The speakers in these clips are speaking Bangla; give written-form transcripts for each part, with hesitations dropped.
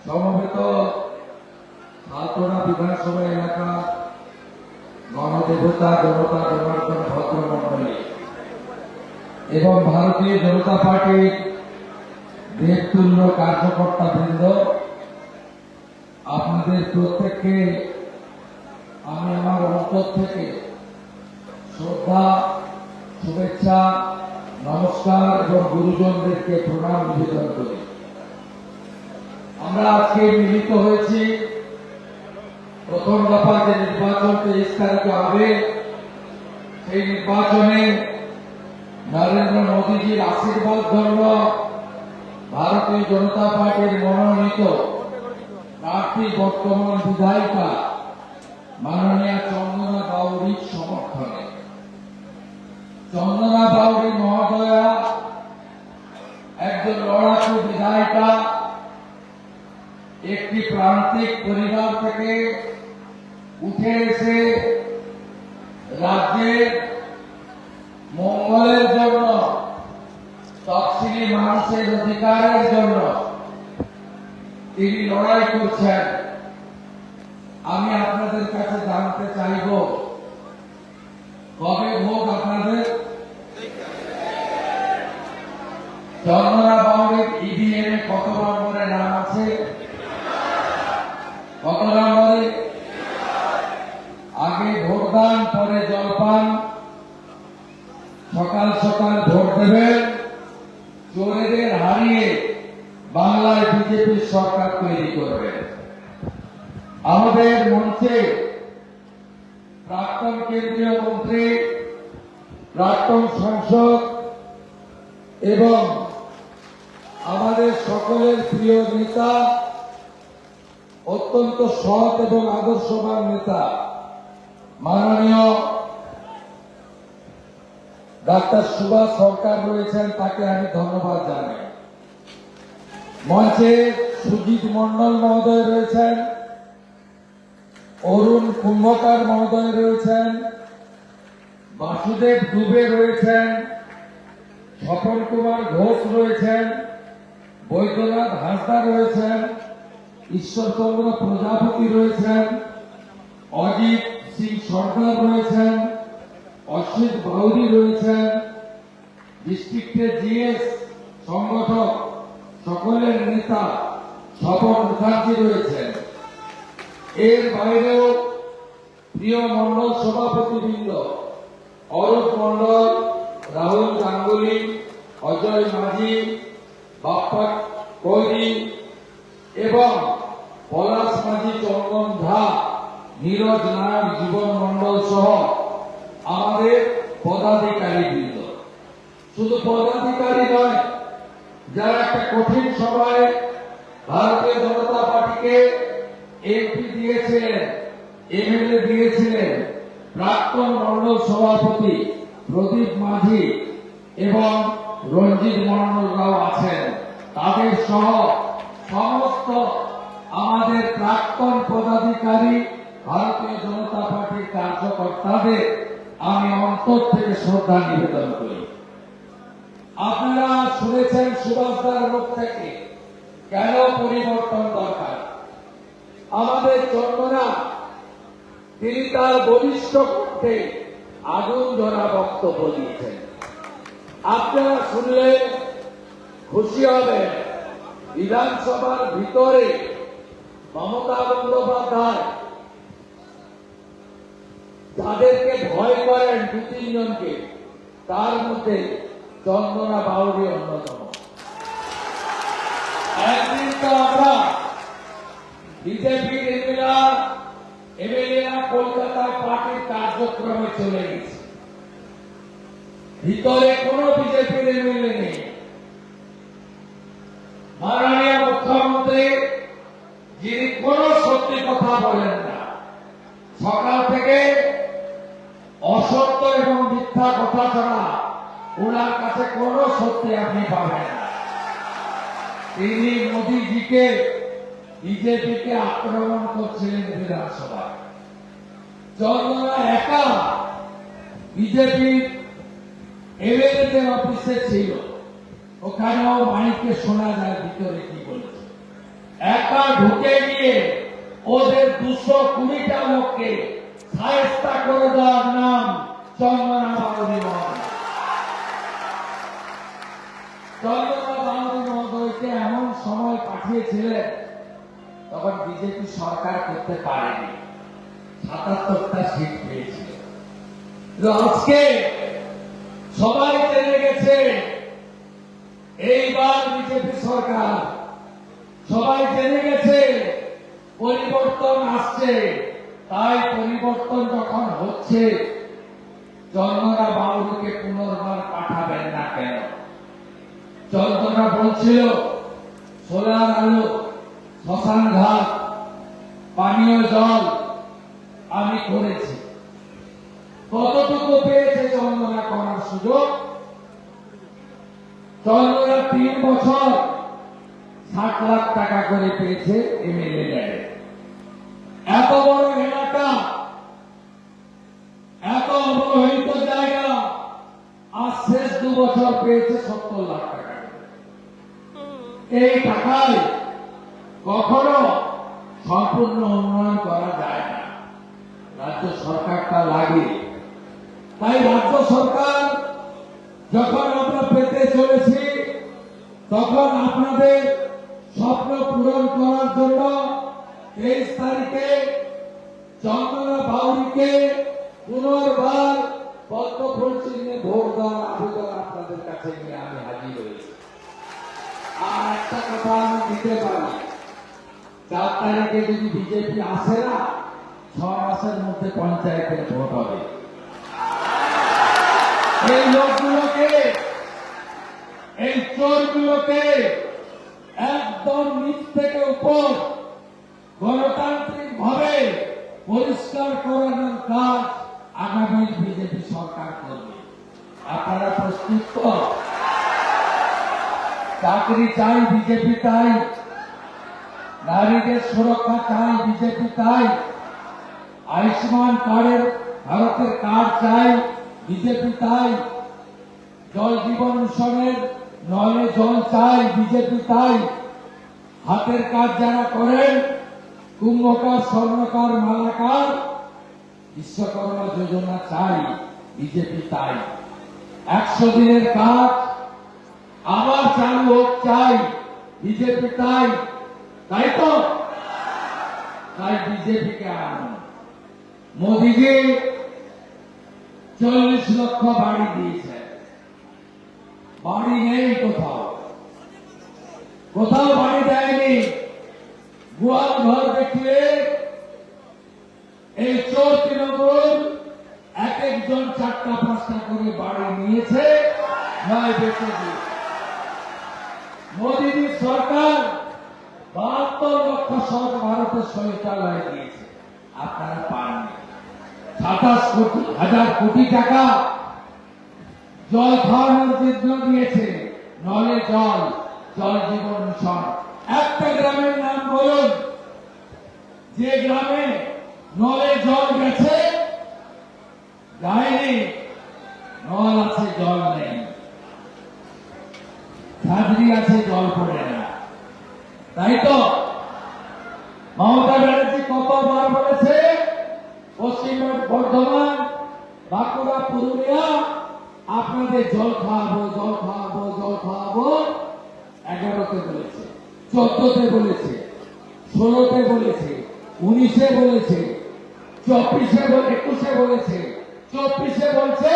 সমবেত আলতোড়া বিধানসভা এলাকা গণদেবতা জনতা জনার্দন ভদ্রমন্ডলী এবং ভারতীয় জনতা পার্টির দেবতুল্য কার্যকর্তা বৃন্দ, আপনাদের প্রত্যেককে আমি আমার অন্তর থেকে শ্রদ্ধা, শুভেচ্ছা, নমস্কার এবং গুরুজনদেরকে প্রণাম নিবেদন করি। আমরা আজকে মিলিত হয়েছি প্রথম দফা যে নির্বাচন 23 তারিখে হবে, সেই নির্বাচনে নরেন্দ্র মোদীজির আশীর্বাদ জন্য ভারতীয় জনতা পার্টির মনোনীত প্রার্থী বর্তমান বিধায়িকা মাননীয়া চন্দনা বাউরির সমর্থনে। চন্দনা বাউরি মহোদয়া একজন লড়াকু বিধায়িকা, একটি প্রান্তিক পরিবার থেকে উঠে এসে রাজ্যের মঙ্গলের জন্য, তফসিলি মানুষের অধিকারের জন্য তিনি লড়াই করছেন। আমি আপনাদের কাছে জানতে চাইব, কবে ভোট আপনাদের? চন্দনা বাউরির ইভিএম এ কত নম্বরে নাম আছে? কত নম্বরে? আগে ভোটদান, পরে জলপান, সকাল সকাল ভোট দেবেন। চোরেদের হারিয়ে বাংলায় বিজেপির সরকার তৈরি করবেন। আমাদের মঞ্চে প্রাক্তন কেন্দ্রীয় মন্ত্রী, প্রাক্তন সাংসদ এবং আমাদের সকলের প্রিয় নেতা, অত্যন্ত সৎ এবং আদর্শবান নেতা মাননীয় ডাক্তার সুভাষ সরকার রয়েছেন, তাকে আমি ধন্যবাদ জানাই। মঞ্চে সুজিত মন্ডল মহোদয় রয়েছেন, অরুণ কুম্ভকার মহোদয় রয়েছেন, বাসুদেব দুবে রয়েছেন, স্বপন কুমার ঘোষ রয়েছেন, বৈদ্যনাথ হাসদা রয়েছেন, ঈশ্বরচন্দ্র প্রজাপতি রয়েছেন, অজিত সিং সরকার রয়েছেন, অসিত বাউরি রয়েছেন, ডিস্ট্রিক্টের জিএস সংগঠক সকলের নেতা স্বপন মুখার্জি রয়েছেন। এর বাইরেও প্রিয় মন্ডল সভাপতিবৃন্দ অরূপ মন্ডল, রাহুল গাঙ্গুলি, অজয় মাঝি, বাপ্পা কৈরি এবং পলাশ মাঝি, চন্দন ঝা, নীরজ নায়ক, জীবন মন্ডল সহ আমাদের পদাধিকারী বৃন্দ। শুধু পদাধিকারী নয়, যারা একটা কঠিন সময়ে ভারতীয় জনতা পার্টিকে এমপি দিয়েছিলেন, এমএলএ দিয়েছিলেন, প্রাক্তন মন্ডল সভাপতি প্রদীপ মাঝি এবং রঞ্জিত মন্ডলরাও আছেন। তাদের সহ সমস্ত আমাদের প্রাক্তন পদাধিকারী, ভারতীয় জনতা পার্টির কার্যকর্তাদের আমি অন্তর থেকে শ্রদ্ধা নিবেদন করি। আপনারা শুনেছেন সুভাষদার মুখ থেকে কেন পরিবর্তন দরকার। আমাদের চন্দনা, তিনি তার বলিষ্ঠ কণ্ঠে আগুন ধরা বক্তব্য দিয়েছেন। আপনারা শুনলে খুশি হবেন, বিধানসভার ভিতরে মমতা বন্দ্যোপাধ্যায় যাদেরকে ভয় করেন 2-3 জনকে, তার মধ্যে চন্দনা বাউরি অন্যতম। একদিন তো আমরা বিজেপির এমএলএরা কলকাতায় পার্টির কার্যক্রমে চলে গেছে, ভিতরে কোন বিজেপির এমএলএ নেই। মাননীয় মুখ্যমন্ত্রী, যিনি কোন সত্যি কথা বলেন না, সকাল থেকে অসত্য এবং মিথ্যা কথা ছাড়া ওনার কাছে কোন সত্যি আপনি পাবেন না। তিনি মোদীজিকে, বিজেপিকে আক্রমণ করছিলেন বিধানসভায়। চন্দনা একা বিজেপির এমএলএদের অফিসে ছিল, ওখানেও মাইকে শোনা যায় ভিতরে কি বলেছে। একবার ঢুকে গিয়ে ওদের 220টা লোককে সায়স্তা করে দেওয়ার নাম চন্দনা বাউরি মহোদয়। চন্দনা বাউরি মহোদয়কে এমন সময় পাঠিয়েছিলেন তখন বিজেপি সরকার করতে পারেনি, 77টা সিট পেয়েছিল। আজকে সবাই জেনে গেছে এইবার বিজেপি সরকার, সবাই জেনে গেছে পরিবর্তন আসছে। তাই পরিবর্তন যখন হচ্ছে, চন্দনা বাউরিকে পুনর্বার পাঠাবেন না কেন? চন্দনা বলছিল সোলার আলো, শ্মশান ঘাট, পানীয় জল আমি করেছি। কতটুকু পেয়েছে চন্দনা করার সুযোগ? চন্দনা 3 বছর 60 লাখ টাকা করে পেয়েছে এমএলএ ল্যাবে। এত বড় এলাকা, এত অবহেলিত জায়গা, আর শেষ 2 বছর পেয়েছে 70 লাখ টাকা। এই টাকায় কখনো সম্পূর্ণ উন্নয়ন করা যায় না, রাজ্য সরকারটা লাগে। তাই রাজ্য সরকার যখন আমরা পেতে চলেছি, তখন আপনাদের স্বপ্ন পূরণ করার জন্য 23 তারিখে চন্দনা বাউরিকে পুনর্বার পদ্মফুল চিহ্নে ভোট দেওয়ার আবেদন আপনাদের কাছে নিয়ে আমি হাজির হয়েছি। আর একটা কথা আমি দিতে পারি, 4 তারিখে যদি বিজেপি আসে না, 6 মাসের মধ্যে পঞ্চায়েতের ভোট হবে। এই লোকগুলোকে, এই চোরগুলোকে একদম নিচ থেকে উপর গণতান্ত্রিক ভাবে পরিষ্কার করানোর কাজ আগামী বিজেপি সরকার করবে। আপনারা প্রস্তুত তো? চাকরি চাই বিজেপি তাই, নারীদের সুরক্ষা চাই বিজেপি তাই, আয়ুষ্মান কার্ডের ভারতের কার্ড চাই বিজেপি তাই, জল জীবন মিশনের নলে জল চাই বিজেপি তাই, হাতের কাজ যারা করেন কুম্ভকার, স্বর্ণকার, মালাকার, বিশ্বকর্মা যোজনা চাই বিজেপি তাই, 100 দিনের কাজ আবার চালু হোক চাই বিজেপি তাই। তাই তো? তাই বিজেপিকে আনুন। মোদীজি 40 লক্ষ বাড়ি দিয়েছে, বাড়ি নেই কোথাও, কোথাও বাড়ি দেয়নি। গোয়াল ঘর দেখিয়ে এই চোর তৃণমূল এক একজন 4টা 5টা করে বাড়ি নিয়েছে, নয় বেঁচে দিয়েছে। মোদীজির সরকার 72 লক্ষ সব ভারতের শৌচালয় দিয়েছে, আপনারা পাননি। 27,000 কোটি টাকা জল খাওয়ানোর জন্য দিয়েছে, নলে জল, জল জীবন মিশন। একটা গ্রামের নাম বলুন যে গ্রামে নলে জল গেছে? যায়নি। নল আছে, জল নেই। ঝাঁঝরি আছে, জল পড়ে না। তাই তো মমতা ব্যানার্জি কতবার বলেছে পশ্চিম বর্ধমান, বাঁকুড়া, পুরুলিয়া আপনাদের জল খাওয়াবো, জল খাওয়াবো, জল খাওয়াবো। 11তে বলেছে, 14তে বলেছে, 16তে বলেছে, 19-এ বলেছে, 24-এ 21-এ বলেছে, 24-এ বলছে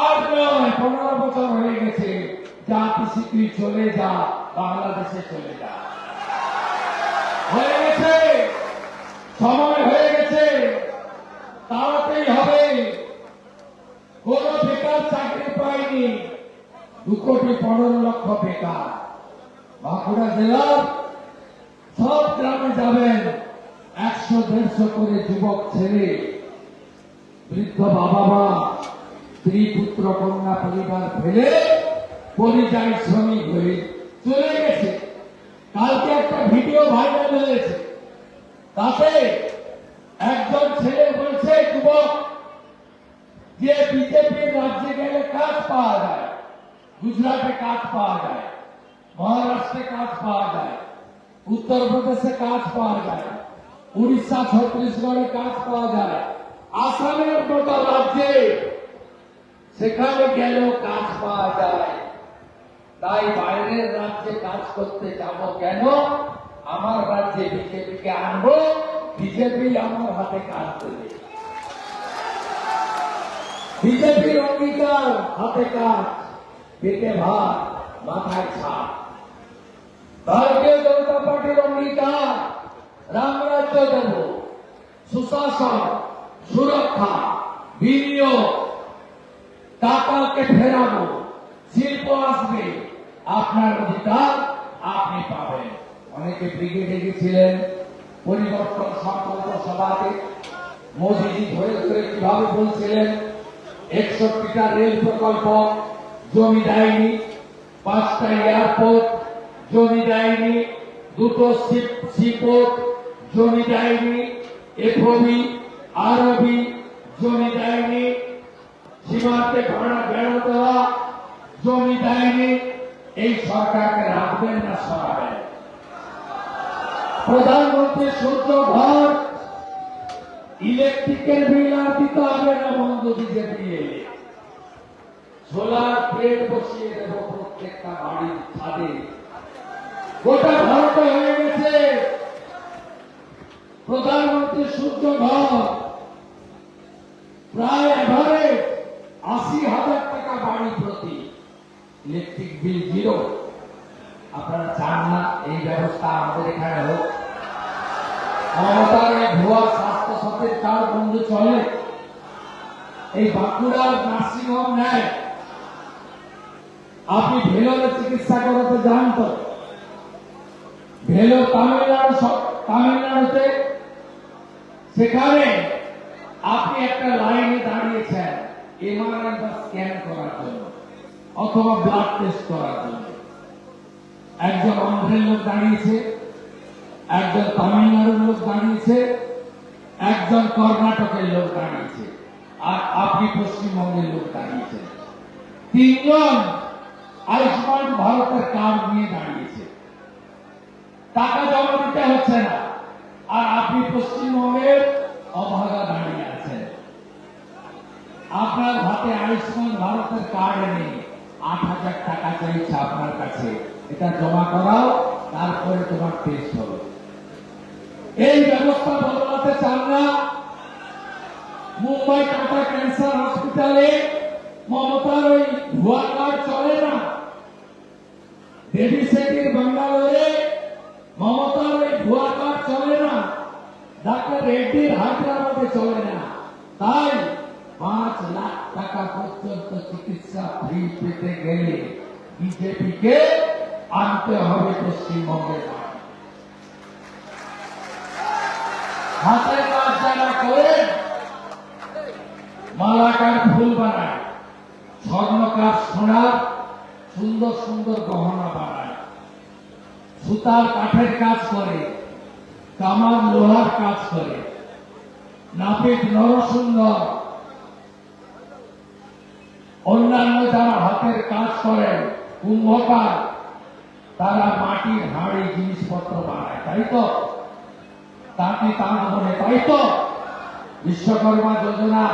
আর নয়, 15 বছর হয়ে গেছে। যা পিসি তুই চলে যা, বাংলাদেশে চলে যা। হয়ে গেছে, সময় হয়ে গেছে, তাড়াতেই হবে। কোন বেকার চাকরি পায়নি, 2,15,00,000 বেকার। বাঁকুড়া জেলার সব গ্রামে যাবেন, 100-150 করে যুবক ছেলে, বৃদ্ধ বাবা মা, স্ত্রী পুত্র কন্যা পরিবার ফেলে পরিযায়ী শ্রমিক হয়ে চলে গেছে। কালকে একটা ভিডিও ভাইরাল হয়েছে, তাতে একজন ছেলে বলছে, যুবক, যে বিজেপির রাজ্যে গেলে কাজ পাওয়া যায়, গুজরাটে কাজ পাওয়া যায়, মহারাষ্ট্রে কাজ পাওয়া যায়, উত্তরপ্রদেশে কাজ পাওয়া যায়, উড়িষ্যা ছত্তিশগড়ে কাজ পাওয়া যায়, আসামের মতো রাজ্যে সেখানে গেলেও কাজ পাওয়া যায়। তাই বাইরের রাজ্যে কাজ করতে যাব কেন? আমার রাজ্যে বিজেপিকে আনবো, বিজেপি আমার হাতে কাজ দেবে। বিজেপির অঙ্গীকার হাতে কাজ, পেটে ভাত, মাথায় ছাপ। ভারতীয় জনতা পার্টির অঙ্গীকার রামরাজ্য দেব, সুশাসন, সুরক্ষা, বিনিয়োগ, টাকাকে ফেরাবো, শিল্প আসবে, আপনার অধিকার আপনি পাবেন। অনেকে ব্রিগেডে গেছিলেন পরিবর্তন সংকল্প সভাতে, মোদীজি ধরে ধরে কিভাবে বলছিলেন 61টা রেল প্রকল্প জমি দেয়নি, 5টা এয়ারপোর্ট জমি দেয়নি, 2টো সিপোর্ট জমি দেয়নি, এফওবি আরবি জমি দেয়নি, সীমান্তে ভাড়া বেড়া দেওয়া জমি দেয়নি। এই সরকারকে রাখবেন না সরাবেন? প্রধানমন্ত্রী সূর্য ঘর, ইলেকট্রিকের বিল আর দিতে হবে না বন্ধু বিজেপি এলে। সোলার প্লেট বসিয়ে দেব প্রত্যেকটা বাড়ির ছাদে। গোটা ভারতে হয়ে গেছে প্রধানমন্ত্রী সূর্য ঘর, প্রায় এভারেজ 80,000 টাকা বাড়ি প্রতি, ইলেকট্রিক বিল 0। আপনারা চান না এই ব্যবস্থা আমাদের এখানে হোক? মমতার এই ভুয়া স্বাস্থ্য সাথীর কার্ড বন্ধু চলে, এই বাঁকুড়ার নার্সিংহোম নেয়। আপনি ভেলোরে চিকিৎসা করাতে যান তো, ভেলোর তামিলনাড়ুতে সেখানে আপনি একটা লাইনে দাঁড়িয়েছেন এমআরআই বা স্ক্যান করার জন্য অথবা ব্লাড টেস্ট করার জন্য। একজন অন্ধ্রের লোক দাঁড়িয়েছে, একজন তামিলনাড়ুর লোক দাঁড়িয়েছে, একজন কর্ণাটকের লোক দাঁড়িয়েছে, আর আপনি পশ্চিমবঙ্গের লোক দাঁড়িয়েছেন। 3 জন আয়ুষ্মান ভারতের কার্ড নিয়ে দাঁড়িয়েছে, টাকা জমা দিতে হচ্ছে না, আর আপনি পশ্চিমবঙ্গের অভাগা দাঁড়িয়ে আছেন। আপনার হাতে আয়ুষ্মান ভারতের কার্ড নেই, 8,000 টাকা চাইছে আপনার কাছে, এটা জমা করাও, তারপরে তোমার টেস্ট হবে। এই ব্যবস্থা বদলাতে চান না? মুম্বাই টাটা ক্যান্সার হসপিটালে মমতার ওই ভুয়া কার্ড চলে না। দেবী সেটির বাঙ্গালোরে মমতার ওই ভুয়া কার্ড চলে না। ডাক্তার রেড্ডির হায়দ্রাবাদে চলে না। তাই 5 লাখ টাকা পর্যন্ত চিকিৎসা ফ্রি পেতে গেলে বিজেপিকে আনতে হবে পশ্চিমবঙ্গের। হাতের কাজ যারা করে, মালাকার ফুল বানায়, স্বর্ণকার সোনার সুন্দর সুন্দর গহনা বানায়, সুতার কাঠের কাজ করে, কামার লোহার কাজ করে, নাপিত নরসুন্দর, অন্যান্য যারা হাতের কাজ করেন, কুম্ভকার, তারা মাটির হাড়ি জিনিসপত্র বানায়, তাই তো? তাকে তার মনে, তাই তো? বিশ্বকর্মা যোজনা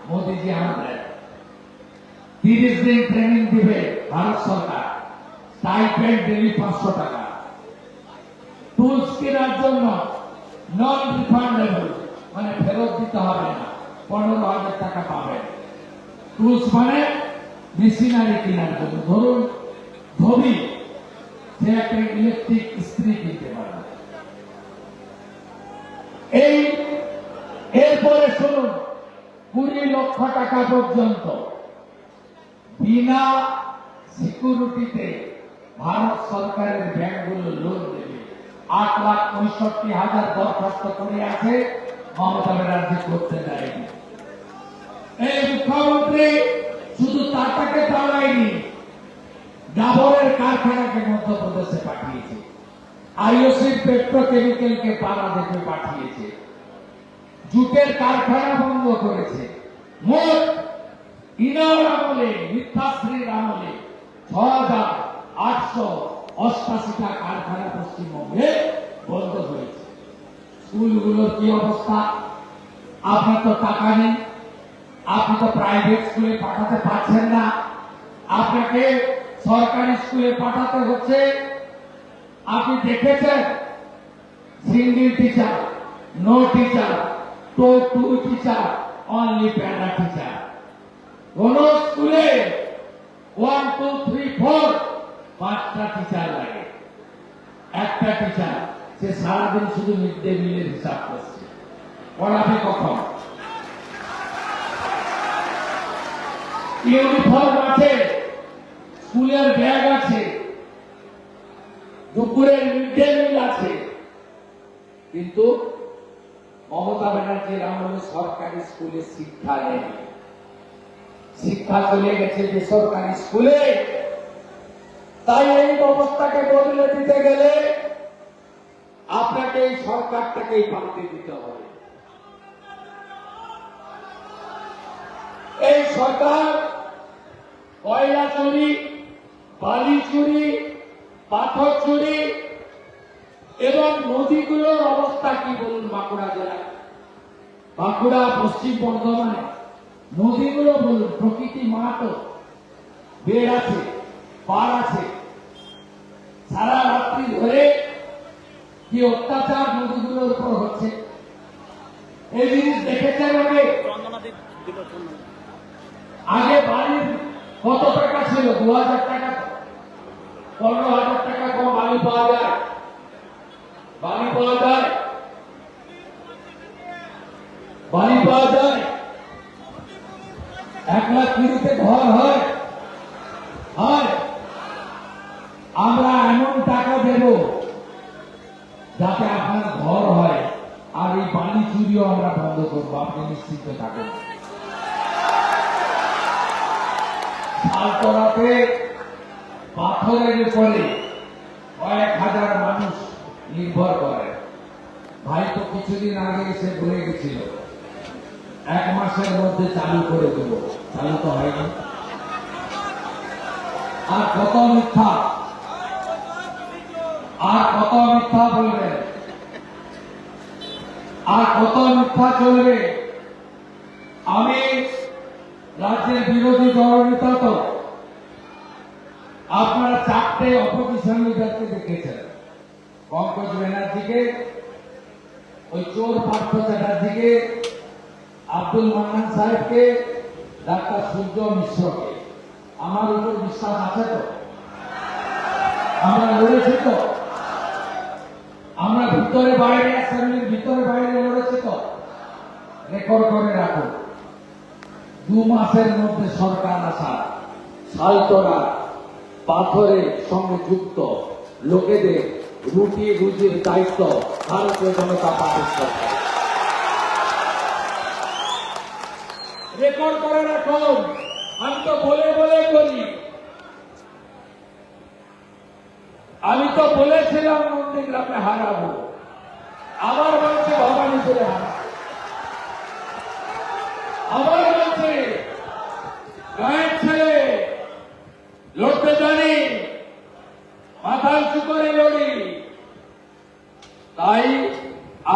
মোদীজি আনলেন, 30 দিন ট্রেনিং দিবে ভারত সরকার, স্টাইপেন্ড ডেলি 500 টাকা। টুলস কেনার জন্য নন রিফান্ডেবল, মানে ফেরত দিতে হবে না, 15,000 টাকা পাবেন। টুলস মানে মেশিনারি কেনার জন্য, ধরুন ধবি, সে একটা ইলেকট্রিক স্ত্রী কিনতে পারবে। এরপরে শুনুন, 20 লক্ষ টাকা পর্যন্ত বিনা সিকিউরিটিতে ভারত সরকারের ব্যাংকগুলো লোন দেবে। 8,65,000 দরখাস্ত করে আছে, মমতা ব্যানার্জি করতে দেয়নি। এই মুখ্যমন্ত্রী শুধু টাটাকে তাড়ায়নি, ডাবরের কারখানাকে মধ্যপ্রদেশে পাঠিয়েছে, আইওসির পেট্রোকেমিক্যালকে পারাদ্বীপে পাঠিয়েছে, জুটের কারখানা বন্ধ করেছে। মোট ইনার আমলে, মিথ্যাশ্রীর আমলে 6,888টা কারখানা পশ্চিমবঙ্গে বন্ধ হয়েছে। স্কুলগুলোর কি অবস্থা? আপনার তো টাকা নেই, আপনি তো প্রাইভেট স্কুলে পাঠাতে পারছেন না, আপনাকে সরকারি স্কুলে পাঠাতে হচ্ছে। আপনি দেখেছেন single teacher, no teacher, two teacher, only para teacher. কোন স্কুলে 1, 2, 3, 4 5টা টিচার লাগে। একটা টিচার সে সারাদিন শুধু মিড ডে মিলের হিসাব করছে, পড়াবে কখন? ইউনিফর্ম আছে, স্কুলের ব্যাগ আছে, দুপুরের মিড ডে মিল আছে, কিন্তু মমতা ব্যানার্জির আমলে সরকারি স্কুলে শিক্ষা নেই। শিক্ষা চলে গেছে বেসরকারি স্কুলে। তাই এই ব্যবস্থাকে বদলে দিতে গেলে আপনাকে এই সরকারটাকেই পাল্টে দিতে হবে। এই সরকার কয়লা চুরি, বালি চুরি, পাথর চুরি এবং নদীগুলোর অবস্থা কি বলুন? বাঁকুড়া জেলায়, বাঁকুড়া, পশ্চিম বর্ধমানে নদীগুলো বলুন, প্রকৃতি মাহাতো বেড় আছে, পার আছে, সারা রাত্রি ধরে কি অত্যাচার নদীগুলোর উপর হচ্ছে এই জিনিস দেখেছেন। আগে বালির কত টাকা ছিল? 2,000 টাকা, 15,000 টাকা কম বালি পাওয়া যায়, বালি পাওয়া যায়, বালি পাওয়া যায়। 1,20,000 ঘর হয়। আমরা এমন টাকা দেব যাতে আপনার ঘর হয়, আর এই বালি চুরিও আমরা বন্ধ করবো, আপনি নিশ্চিত থাকুন। শালতলাতে পাথরের উপরে কয়েক হাজার মানুষ নির্ভর করে। ভাই তো কিছুদিন আগে এসে বলে গেছিল 1 মাসের মধ্যে চালু করে দেব, চালু তো হয়নি। আর কত মিথ্যা, আর কত মিথ্যা বলবেন, আর কত মিথ্যা চলবে? আমি রাজ্যের বিরোধী দলনেতা, তো আপনারা 4টে অপোজিশন লিডারকে দেখেছেন, পঙ্কজ ব্যানার্জিকে, ওই চোর পার্থ চ্যাটার্জিকে, আব্দুল মান্নান সাহেবকে, ডাক্তার সূর্য মিশ্রকে। আমার উপর বিশ্বাস আছে তো? আমরা লড়েছি তো? আমরা ভিতরে বাইরে, অ্যাসেম্বলির ভিতরে বাইরে লড়েছি তো? রেকর্ড করে রাখুন। 2 মাসের মধ্যে সরকার আসা, শালতলা পাথরের সঙ্গে যুক্ত লোকেদের রুটি রুজির দায়িত্ব ভারতীয় জনতা পার্টির সরকার। রেকর্ড করে রাখুন। আমি তো বলে বলে করি, আমি তো বলেছিলাম নন্দীগ্রামে হারাবো, আবার বলছে ভবানীপুরে হারাবো, আবার বলছে গায়ের ছেলে লড়তে জানি, মাথা উঁচু করে লড়ি। তাই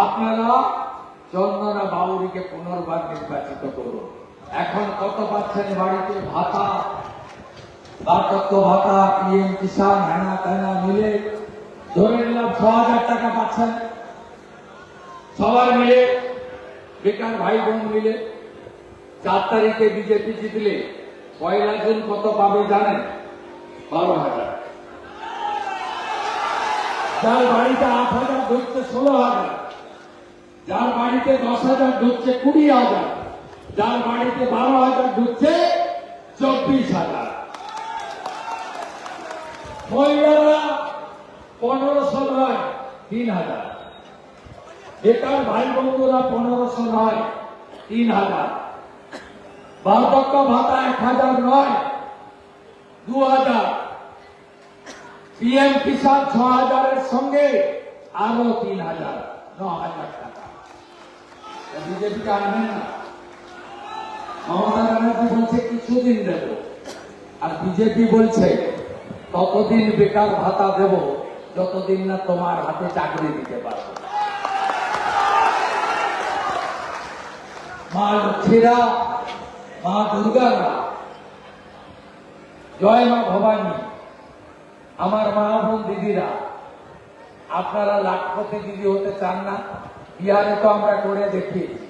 আপনারা চন্দনা বাউরিকে পুনর্বার নির্বাচিত করুন। এখন কত পাচ্ছেন বাড়িতে ভাতা, বার্ধক্য ভাতা, পিএম কিষাণ, হেনা তেনা মিলে ধরে নিলাম 6,000 টাকা পাচ্ছেন সবাই মিলে, বেকার ভাই বোন মিলে। 4 তারিখে বিজেপি জিতলে 1 জুন কত পাবে জানেন? 12,000। যার বাড়িতে 8,000 ঢুকছে 16,000, যার বাড়িতে 10,000 ঢুকছে 20,000, যার বাড়িতে 12,000 ঢুকছে 24,000। মহিলারা 1,500 নয় 3,000, বেকার ভাই বন্ধুরা 1,500 নয় 3,000, বার্ধক্য ভাতা 1,000 নয় 2,000, পিএম কিষাণ 6,000-এর সঙ্গে আরো 3,000, 9,000 টাকা। বিজেপিকে আনবেন না? মমতা ব্যানার্জি বলছে কিছুদিন দেব, আর বিজেপি বলছে ততদিন বেকার ভাতা দেব যতদিন না তোমার হাতে চাকরি দিতে পারবো। মা লক্ষ্মীরা, মা দুর্গারা, জয় মা ভবানী, আমার মা বোন দিদিরা, আপনারা লাখপতি দিদি হতে চান না? বিহারে তো আমরা করে দেখিয়েছি,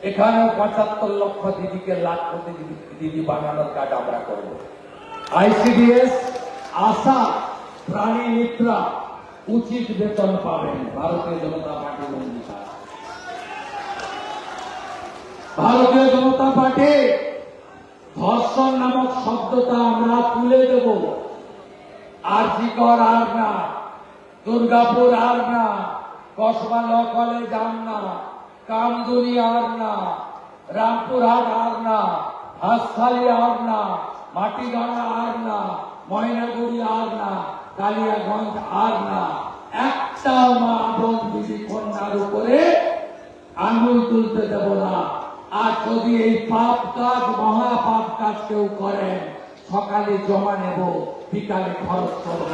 এখানেও 75 লক্ষ দিদিকে লাখপতি দিদি বানানোর কাজ আমরা করব। আইসিডিএস, আশা, প্রাণী মিত্রা উচিত বেতন পাবেন। ভারতীয় জনতা পার্টি অঙ্গীকার। ভারতীয় জনতা পার্টি ধর্ষণ নামক শব্দটা আমরা তুলে দেব। আরজিকর আর না, দুর্গাপুর আর না, কসবা ল কলেজ আর না, কামদুনি আর না, রামপুরহাট আর না, হাঁসখালি আর না, মাটিগাড়া আর না, ময়নাগুড়ি আর না, কালিয়াগঞ্জ আর না। একটা মা বোন দিদি কন্যার উপরে আঙুল তুলতে দেব না। আর যদি এই পাপ কাজ, মহাপাপ কাজ কেউ করেন, সকালে জমা নেব, বিকালে খরচ করব।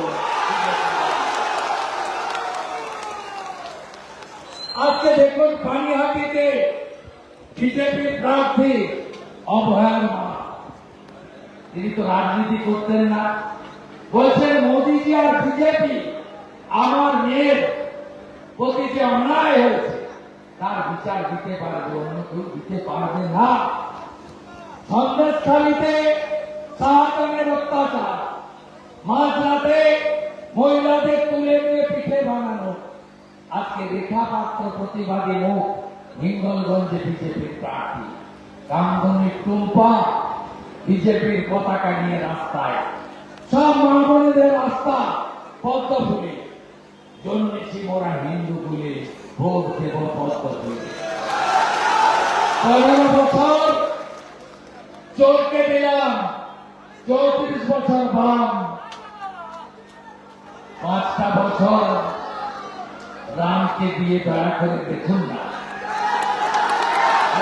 আজকে দেখুন পানিহাটিতে বিজেপি প্রার্থী অভয়ার মা, তিনি তো রাজনীতি করতেন না, বলছেন মোদীজি আর বিজেপি আমার মেয়ের প্রতি যে অন্যায় হয়েছে তার বিচার দিতে পারবে, অন্য কেউ দিতে পারবে না। সন্দেশখালীতে শাহজাহানের অত্যাচার, মাঝরাতে মহিলাদের তুলে নিয়ে পিঠে বানানো। আজকে রেখা পাত্র প্রতিবাদী মুখ, হিঙ্গলগঞ্জে বিজেপির প্রার্থী, কামধনী টুম্পা বিজেপির পতাকা নিয়ে রাস্তায়, সব মহামণিদের রাস্তা পদ্ম ফুলে, জন্মেছি মোরা হিন্দু বলে ভোট দেব পদ্ম ফুলে। 15 বছর চোরকে দিলাম, 34 বছর বাম, 5টা বছর রামকে দিয়ে দয়া করে দেখুন না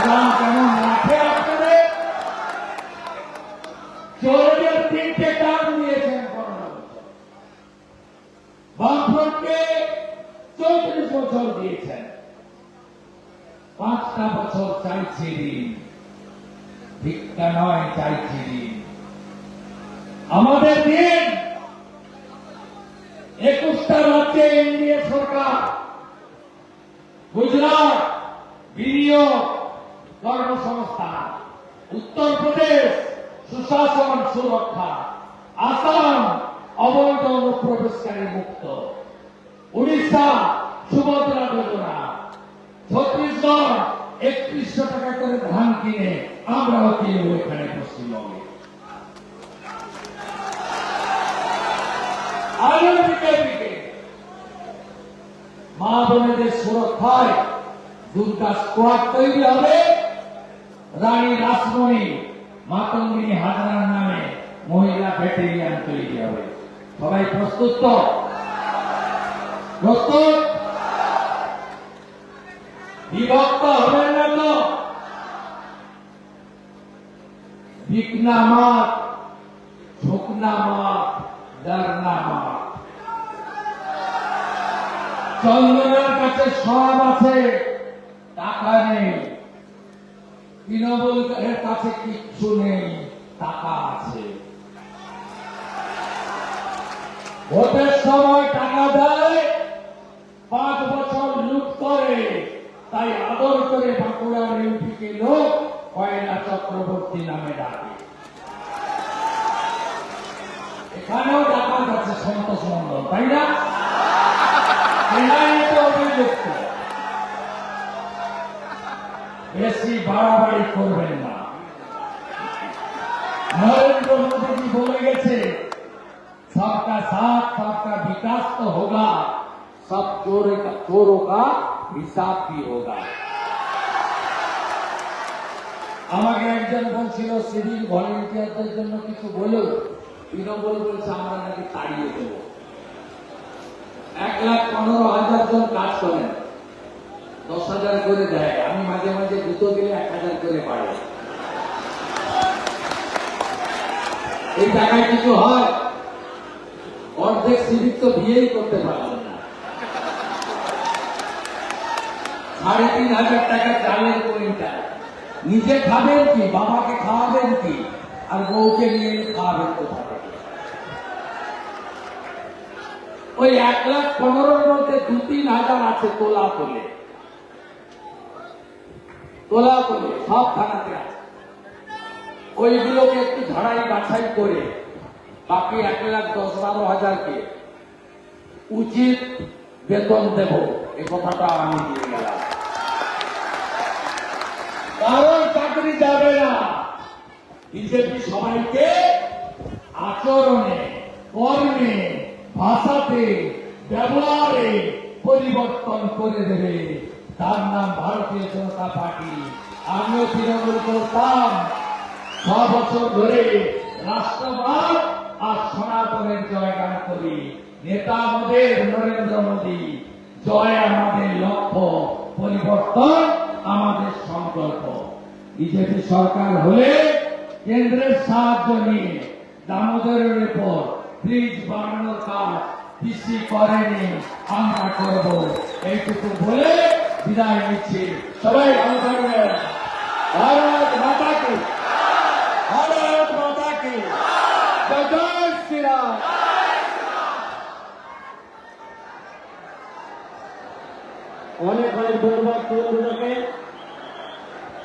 রাম কেমন রাখে আপনাদের। চোরের 3টে টার্ম দিয়েছেন 15 বছর, বামফ্রন্টকে 34 বছর দিয়েছেন। 5টা বছর চাইছি ঋণ, ভিক্ষা নয় চাইছি ঋণ। আমাদের দিন 21টা রাজ্যে এনডিএ সরকার, গুজরাট বিনিয়োগ কর্মসংস্থান, উত্তরপ্রদেশ সুশাসন সুরক্ষা, আসাম অবৈধ অনুপ্রবেশকারী মুক্ত, উড়িষ্যা সুভদ্রা যোজনা, ছত্তিশগড় 3100 টাকা করে ধান কিনে আমরাও কিনব এখানে পশ্চিমবঙ্গে। আরো বিজেপিকে মা বোনেদের সুরক্ষায় দুর্গা স্কোয়াড তৈরি হবে। রানী রাসমণি, মাতঙ্গিনী হাজরার নামে মহিলা ব্যাটালিয়ান তৈরি হবে। সবাই প্রস্তুত তো? প্রস্তুত? বিভক্ত হবেন না তো? বিকনা মাত, ঝুঁকনা মাত, ডরনা মাত। চন্দ্রের কাছে সব আছে, টাকা নেই। তৃণমূলের কাছে কিচ্ছু নেই, টাকা আছে। ভোটের সময় টাকা দেয়, 5 বছর লুট করে। তাই আদর করে বাঁকুড়ার এমপিকে লোক কয়লা চক্রবর্তী নামে ডাকে। এখানেও ডাকা যাচ্ছে সন্তোষ মন্ডল, তাই না? এরাই তো অভিযুক্ত। বেশি বাড়াবাড়ি করবেন না। নরেন্দ্র মোদীজি বলে গেছে, सबका साथ सबका विकास तो होगा, सब चोरों का हिसाब भी होगा। আমাকে একজন বলছিল সিভিল ভলেন্টিয়ারদের জন্য কিছু বলো, তৃণমূল বলছে আমরা নাকি তাড়িয়ে দেব। 1,15,000 জন কাজ করেন, 10,000 করে দেয়। আমি মাঝে মাঝে জুতো গেলে 1,000 করে পাই। এই টাকায় কিছু হয়? অর্ধেক সিভিক তো বিয়েই করতে পারলেন না। 3,500 টাকা চালের কুইন্টাল। নিজে খাবেন কি, বাবাকে খাওয়াবেন কি, আর বউকে নিয়ে খাওয়াবেন কোথায়? ওই 1,15,000 মধ্যে 2-3 হাজার আছে তোলা তোলে সব থানাতে আছে। ওইগুলোকে একটু ঝাড়াই বাছাই করে বাকি 1,10,12,000-কে উচিত বেতন দেব, এ কথাটা আমি দিয়ে গেলাম। কারণ চাকরি যাবে না। বিজেপি সবাইকে আচরণে, কর্মে, ভাষাতে, ব্যবহারে পরিবর্তন করে দেবে। তার নাম ভারতীয় জনতা পার্টি। আমিও তৃণমূল করতাম 6 বছর ধরে, রাষ্ট্রবাদ আর সনাতনের জয়গান করি। নেতা আমাদের নরেন্দ্র মোদী, জয় আমাদের লক্ষ্য, পরিবর্তন আমাদের সংকল্প। বিজেপি সরকার হলে কেন্দ্রের সাহায্য নিয়ে দামোদরের উপর ব্রিজ বানানোর কাজ পিসি করেনি, আমরা করব। এইটুকু বলে বিদায় নিচ্ছি। সবাই ভালো থাকবেন। ভারত মাতা কি, ভারত মাতা কি জয় শ্রীরাম। অনেক অনেক ধন্যবাদ।